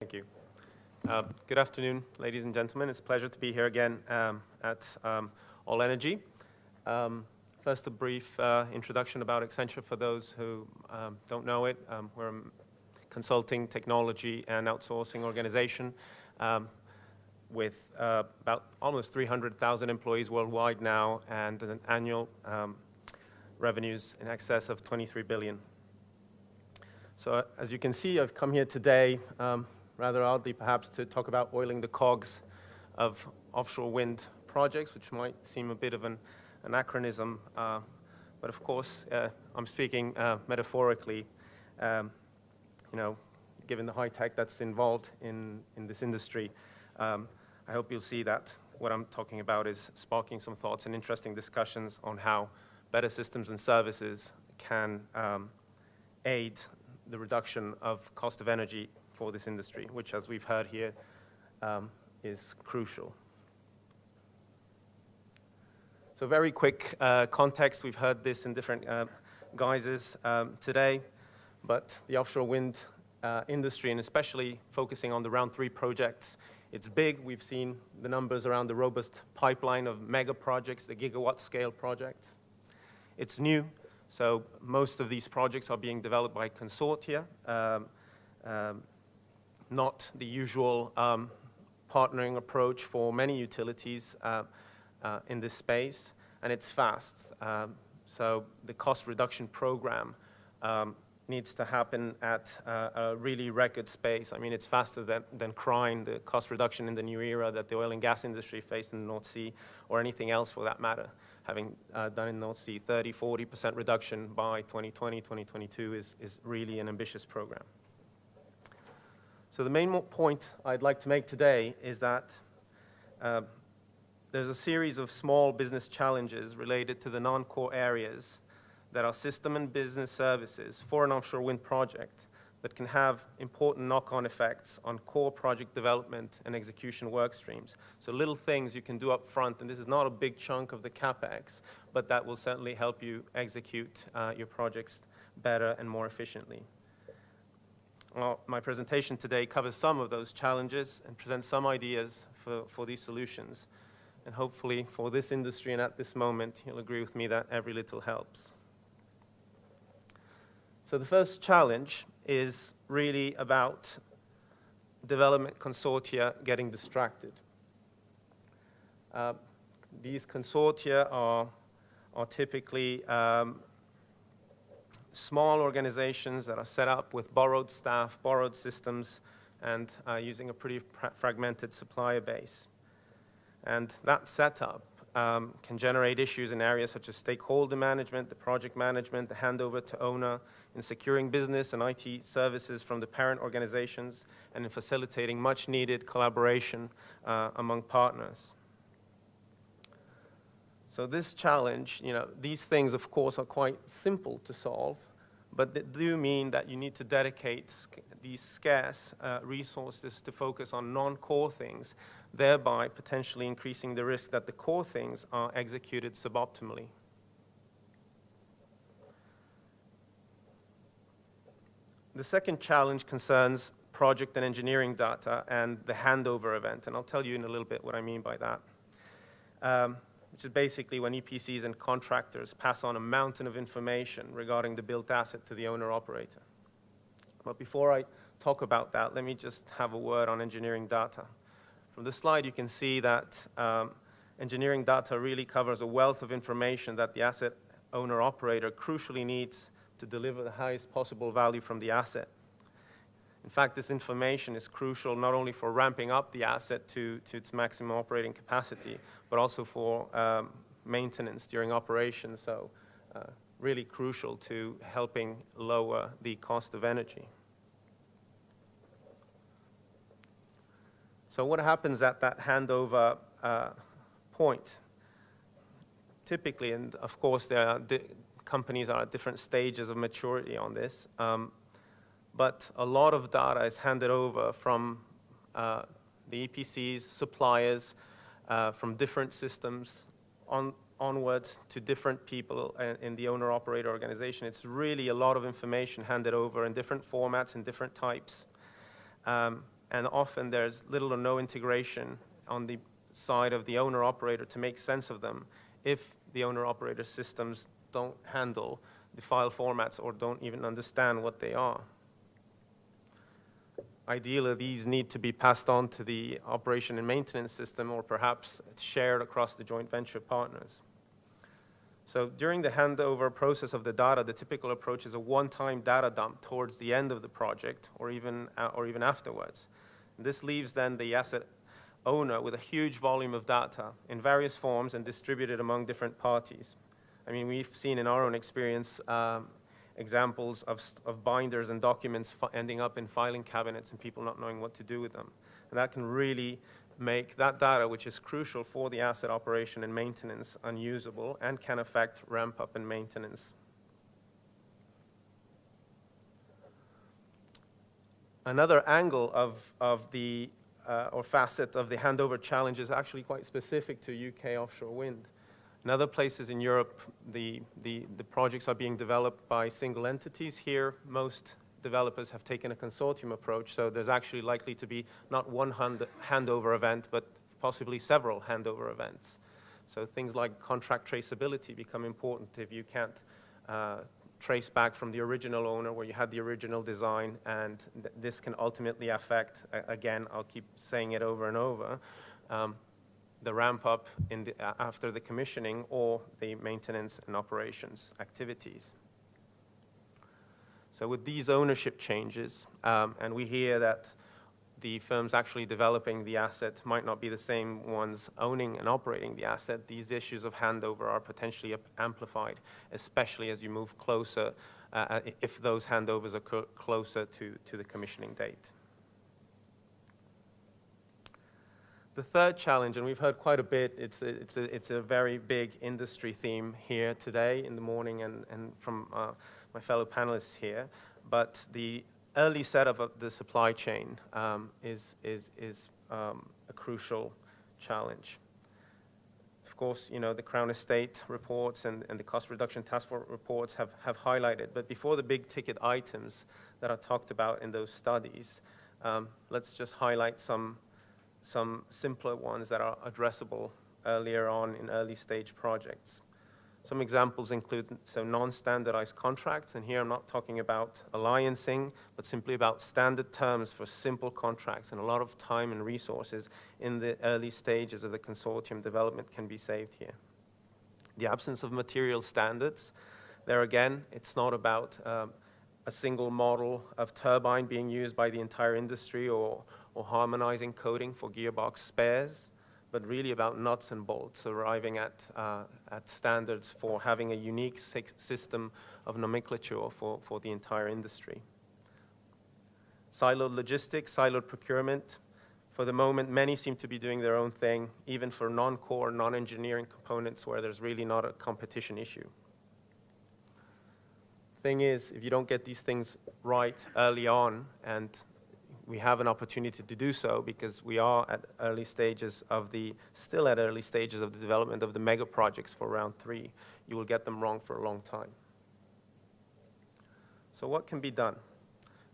Thank you. Good afternoon, ladies and gentlemen. It's a pleasure to be here again at All Energy. First, a brief introduction about Accenture for those who don't know it. We're a consulting, technology, and outsourcing organization with about almost 300,000 employees worldwide now and an annual revenues in excess of 23 billion. So as you can see, I've come here today rather oddly perhaps to talk about oiling the cogs of offshore wind projects, which might seem a bit of an anachronism, but of course I'm speaking metaphorically, given the high tech that's involved in this industry. I hope you'll see that what I'm talking about is sparking some thoughts and interesting discussions on how better systems and services can aid the reduction of cost of energy for this industry, which, as we've heard here, is crucial. So very quick context. We've heard this in different guises today, but the offshore wind industry, and especially focusing on the Round 3 projects, it's big. We've seen the numbers around the robust pipeline of mega projects, the gigawatt scale projects. It's new, so most of these projects are being developed by consortia, not the usual partnering approach for many utilities in this space, and it's fast. So the cost reduction program needs to happen at a really record pace. I mean, it's faster than crying, the cost reduction in the new era that the oil and gas industry faced in the North Sea, or anything else for that matter. Having done in the North Sea 30–40% reduction by 2020, 2022 is really an ambitious program. So the main point I'd like to make today is that there's a series of small business challenges related to the non-core areas that are system and business services for an offshore wind project that can have important knock-on effects on core project development and execution work streams. So little things you can do up front, and this is not a big chunk of the CapEx, but that will certainly help you execute your projects better and more efficiently. Well, my presentation today covers some of those challenges and presents some ideas for these solutions. And hopefully for this industry and at this moment, you'll agree with me that every little helps. So the first challenge is really about development consortia getting distracted. These consortia are typically small organizations that are set up with borrowed staff, borrowed systems, and using a pretty fragmented supplier base. And that setup can generate issues in areas such as stakeholder management, the project management, the handover to owner, in securing business and IT services from the parent organizations, and in facilitating much needed collaboration among partners. So this challenge, these things of course are quite simple to solve, but they do mean that you need to dedicate these scarce resources to focus on non-core things, thereby potentially increasing the risk that the core things are executed suboptimally. The second challenge concerns project and engineering data and the handover event, and I'll tell you in a little bit what I mean by that, which is basically when EPCs and contractors pass on a mountain of information regarding the built asset to the owner-operator. But before I talk about that, let me just have a word on engineering data. From the slide, you can see that engineering data really covers a wealth of information that the asset owner-operator crucially needs to deliver the highest possible value from the asset. In fact, this information is crucial not only for ramping up the asset to its maximum operating capacity, but also for maintenance during operation, so really crucial to helping lower the cost of energy. So what happens at that handover point? Typically, and of course companies are at different stages of maturity on this, but a lot of data is handed over from the EPCs, suppliers, from different systems onwards to different people in the owner-operator organization. It's really a lot of information handed over in different formats and different types. and often there's little or no integration on the side of the owner-operator to make sense of them if the owner-operator systems don't handle the file formats or don't even understand what they are. Ideally, these need to be passed on to the operation and maintenance system, or perhaps shared across the joint venture partners. So during the handover process of the data, the typical approach is a one-time data dump towards the end of the project, or even afterwards. This leaves then the asset owner with a huge volume of data in various forms and distributed among different parties. I mean, we've seen in our own experience examples of binders and documents ending up in filing cabinets and people not knowing what to do with them. And that can really make that data, which is crucial for the asset operation and maintenance, unusable and can affect ramp-up and maintenance. Another angle of the or facet of the handover challenge is actually quite specific to UK offshore wind. In other places in Europe, the projects are being developed by single entities. Here, most developers have taken a consortium approach, so there's actually likely to be not one handover event, but possibly several handover events. So things like contract traceability become important if you can't trace back from the original owner where you had the original design, and this can ultimately affect, again, I'll keep saying it over and over, the ramp up after the commissioning or the maintenance and operations activities. So with these ownership changes, and we hear that the firms actually developing the asset might not be the same ones owning and operating the asset, these issues of handover are potentially amplified, especially as you move closer, if those handovers occur closer to the commissioning date. The third challenge, and we've heard quite a bit, it's a very big industry theme here today in the morning and from my fellow panelists here, but the early setup of the supply chain is a crucial challenge. Of course, you know, the Crown Estate reports and the Cost Reduction Task Force reports have highlighted, but before the big ticket items that are talked about in those studies, let's just highlight some simpler ones that are addressable earlier on in early stage projects. Some examples include non-standardized contracts, and here I'm not talking about alliancing, but simply about standard terms for simple contracts, and a lot of time and resources in the early stages of the consortium development can be saved here. The absence of material standards, there again, it's not about a single model of turbine being used by the entire industry or harmonizing coding for gearbox spares, but really about nuts and bolts, arriving at standards for having a unique system of nomenclature for the entire industry. Siloed logistics, siloed procurement. For the moment, many seem to be doing their own thing, even for non-core, non-engineering components where there's really not a competition issue. Thing is, if you don't get these things right early on, and we have an opportunity to do so because we are at early stages of still at early stages of the development of the mega projects for round 3, you will get them wrong for a long time. So what can be done?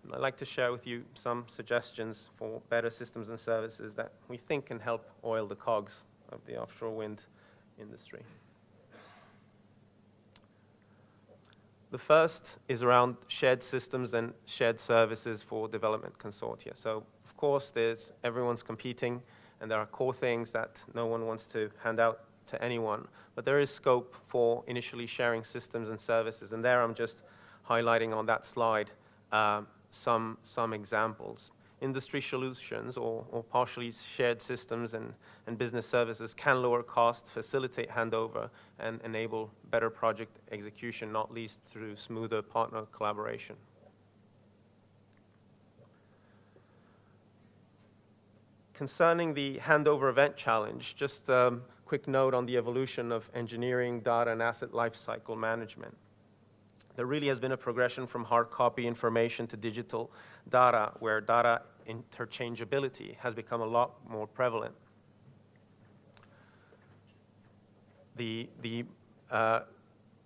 And I'd like to share with you some suggestions for better systems and services that we think can help oil the cogs of the offshore wind industry. The first is around shared systems and shared services for development consortia. So, of course, everyone's competing, and there are core things that no one wants to hand out to anyone. But there is scope for initially sharing systems and services, and there I'm just highlighting on that slide some examples. Industry solutions or partially shared systems and business services can lower costs, facilitate handover, and enable better project execution, not least through smoother partner collaboration. Concerning the handover event challenge, just a quick note on the evolution of engineering, data, and asset lifecycle management. There really has been a progression from hard copy information to digital data, where data interchangeability has become a lot more prevalent.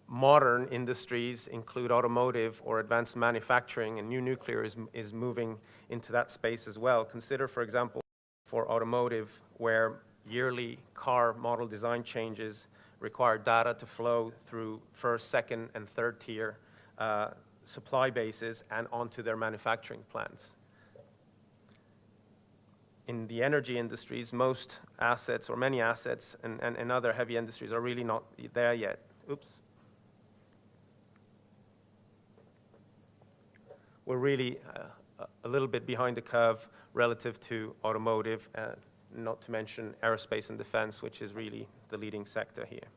modern industries include automotive or advanced manufacturing, and new nuclear is moving into that space as well. Consider, for example, for automotive, where yearly car model design changes require data to flow through first, second, and third tier supply bases and onto their manufacturing plants. In the energy industries, most assets, or many assets, and other heavy industries are really not there yet. Oops. We're really a little bit behind the curve relative to automotive, not to mention aerospace and defense, which is really the leading sector here.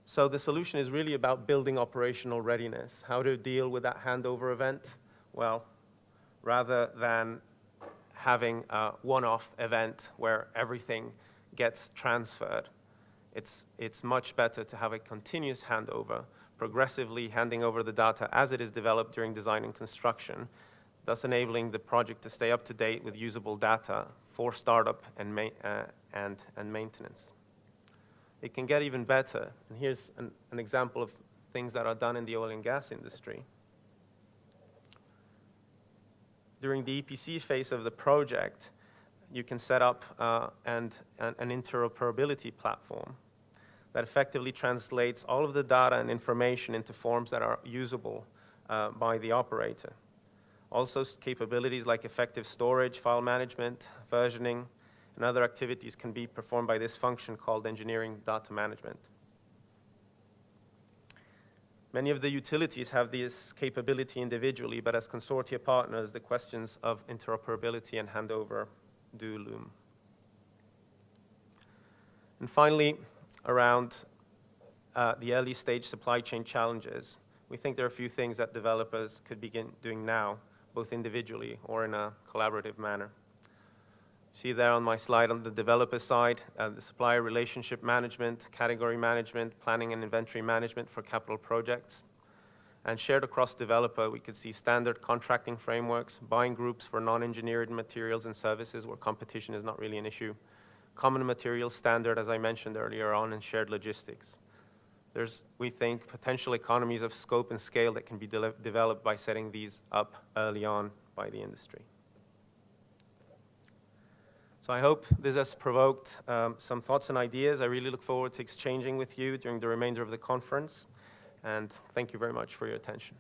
So the solution is really about building operational readiness. How to deal with that handover event? Well, rather than having a one-off event where everything gets transferred, it's much better to have a continuous handover, progressively handing over the data as it is developed during design and construction, thus enabling the project to stay up to date with usable data for startup and maintenance. It can get even better, and here's an example of things that are done in the oil and gas industry. During the EPC phase of the project, you can set up an interoperability platform that effectively translates all of the data and information into forms that are usable by the operator. Also, capabilities like effective storage, file management, versioning, and other activities can be performed by this function called engineering data management. Many of the utilities have this capability individually, but as consortia partners, the questions of interoperability and handover do loom. And finally, around the early stage supply chain challenges, we think there are a few things that developers could begin doing now, both individually or in a collaborative manner. See there on my slide on the developer side, the supplier relationship management, category management, planning and inventory management for capital projects. And shared across developer, we could see standard contracting frameworks, buying groups for non-engineered materials and services where competition is not really an issue, common materials standard, as I mentioned earlier on, and shared logistics. There's, we think, potential economies of scope and scale that can be developed by setting these up early on by the industry. So I hope this has provoked some thoughts and ideas. I really look forward to exchanging with you during the remainder of the conference. And thank you very much for your attention.